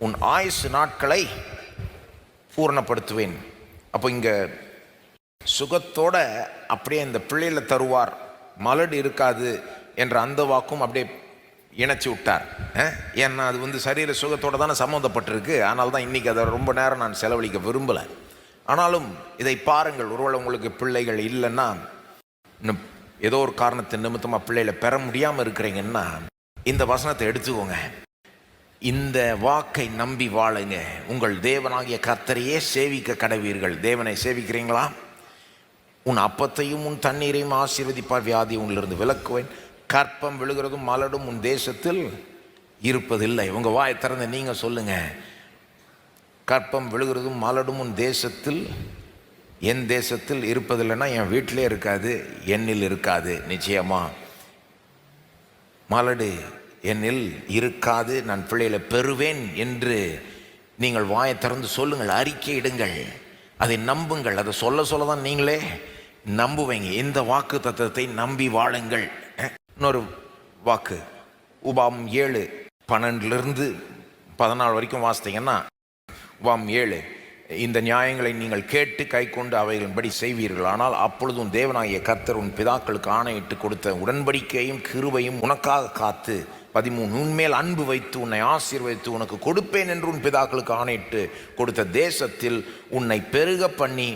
உன் ஆயுசு நாட்களை பூரணப்படுத்துவேன். அப்போ இங்கே சுகத்தோட அப்படியே இந்த பிள்ளைகளை தருவார், மலடு இருக்காது என்ற அந்த வாக்கும் அப்படியே இணைச்சி விட்டார். ஏன்னா அது சரீர சுகத்தோடு தானே சம்மந்தப்பட்டிருக்கு. அதனால தான் இன்றைக்கி அதை ரொம்ப நேரம் நான் செலவழிக்க விரும்பலை. ஆனாலும் இதை பாருங்கள், ஒருவேளை உங்களுக்கு பிள்ளைகள் இல்லைன்னா, இன்னும் ஏதோ ஒரு காரணத்தின் நிமித்தமாக பிள்ளைகளை பெற முடியாமல் இருக்கிறீங்கன்னா இந்த வசனத்தை எடுத்துக்கோங்க. இந்த வாக்கை நம்பி வாழுங்க. உங்கள் தேவனாகிய கர்த்தரையே சேவிக்க கடவீர்கள். தேவனை சேவிக்கிறீங்களா? உன் அப்பத்தையும் உன் தண்ணீரையும் ஆசீர்வதிப்பார், வியாதி உங்களிலிருந்து விலக்குவேன், கற்பம் விழுகிறதும் மலடும் உன் தேசத்தில் இருப்பதில்லை. உங்கள் வாயை திறந்து நீங்கள் சொல்லுங்க, கற்பம் விழுகிறதும் மலடும் உன் தேசத்தில், என் தேசத்தில் இருப்பதில்லைன்னா என் வீட்டிலே இருக்காது, என்னில் இருக்காது. நிச்சயமா மலடு என்னில் இருக்காது, நான் பிள்ளைகளை பெறுவேன் என்று நீங்கள் வாயை திறந்து சொல்லுங்கள், அறிக்கையிடுங்கள், அதை நம்புங்கள். அதை சொல்ல தான் நீங்களே நம்புவீங்க. இந்த வாக்கு தத்துவத்தை நம்பி வாழுங்கள். இன்னொரு வாக்கு உபாகம் 7:12-14 வரைக்கும் வாசித்தீங்கன்னா, உபாகம் 7, இந்த நியாயங்களை நீங்கள் கேட்டு கை கொண்டு அவைகளின்படி செய்வீர்கள், ஆனால் அப்பொழுதும் தேவனாகிய கர்த்தர் உன் பிதாக்களுக்கு ஆணையிட்டு கொடுத்த உடன்படிக்கையும் கிருபையும் உனக்காக காத்து 13 உன்மேல் அன்பு வைத்து உன்னை ஆசீர்வதித்து உனக்கு கொடுப்பேன் என்று உன் பிதாக்களுக்கு ஆணையிட்டு கொடுத்த தேசத்தில் உன்னை பெருக பண்ணி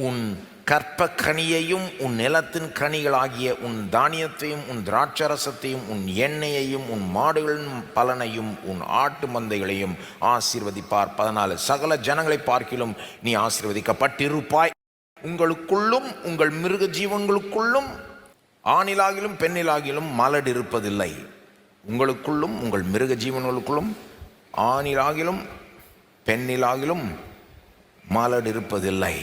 உன் கற்ப கனியையும் உன் நிலத்தின் கனிகளாகிய உன் தானியத்தையும் உன் திராட்சரசத்தையும் உன் எண்ணெயையும் உன் மாடுகளின் பலனையும் உன் ஆட்டு மந்தைகளையும் ஆசீர்வதிப்பார். 14 சகல ஜனங்களை பார்க்கிலும் நீ ஆசீர்வதிக்கப்பட்டிருப்பாய். உங்களுக்குள்ளும் உங்கள் மிருக ஜீவன்களுக்குள்ளும் ஆணிலாகிலும் பெண்ணிலாகிலும் மலடு இருப்பதில்லை. உங்களுக்குள்ளும் உங்கள் மிருக ஜீவன்களுக்குள்ளும் ஆணிலாகிலும் பெண்ணிலாகிலும் மலடு இருப்பதில்லை.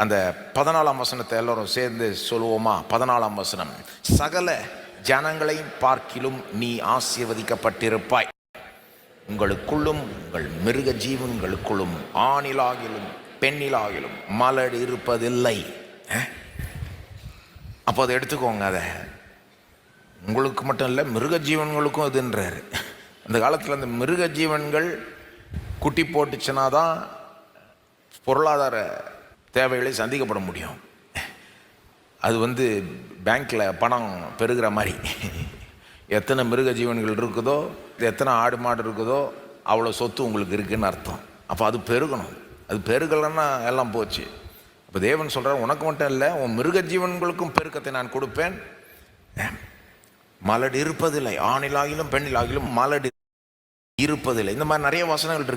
அந்த 14ஆம் வசனத்தை எல்லோரும் சேர்ந்து சொல்லுவோமா? 14ஆம் வசனம், சகல ஜனங்களை பார்க்கிலும் நீ ஆசீர்வதிக்கப்பட்டிருப்பாய். உங்களுக்குள்ளும் உங்கள் மிருக ஜீவன்களுக்குள்ளும் ஆணிலாகிலும் பெண்ணிலாகிலும் மலடு இருப்பதில்லை. அப்போ அதை எடுத்துக்கோங்க. அதை உங்களுக்கு மட்டும் இல்லை, மிருக ஜீவன்களுக்கும் இதுன்றார். அந்த காலத்தில் அந்த மிருக ஜீவன்கள் குட்டி போட்டுச்சுன்னா தான் பொருளாதார தேவைகளை சந்திக்கப்பட முடியும். அது பேங்க்கில் பணம் பெருகிற மாதிரி. எத்தனை மிருக ஜீவன்கள் இருக்குதோ, எத்தனை ஆடு மாடு இருக்குதோ, அவ்வளோ சொத்து உங்களுக்கு இருக்குதுன்னு அர்த்தம். அப்போ அது பெருகணும். அது பெருகலைன்னா எல்லாம் போச்சு. அப்போ தேவன் சொல்கிறார், உனக்கு மட்டும் இல்லை, உன் மிருக ஜீவன்களுக்கும் பெருக்கத்தை நான் கொடுப்பேன். மலடு இருப்பதில்லை, ஆணிலாகிலும் பெண்ணிலாகிலும் மலடு இருப்பதில்லை. இந்த மாதிரி நிறைய வசனங்கள் இருக்கு.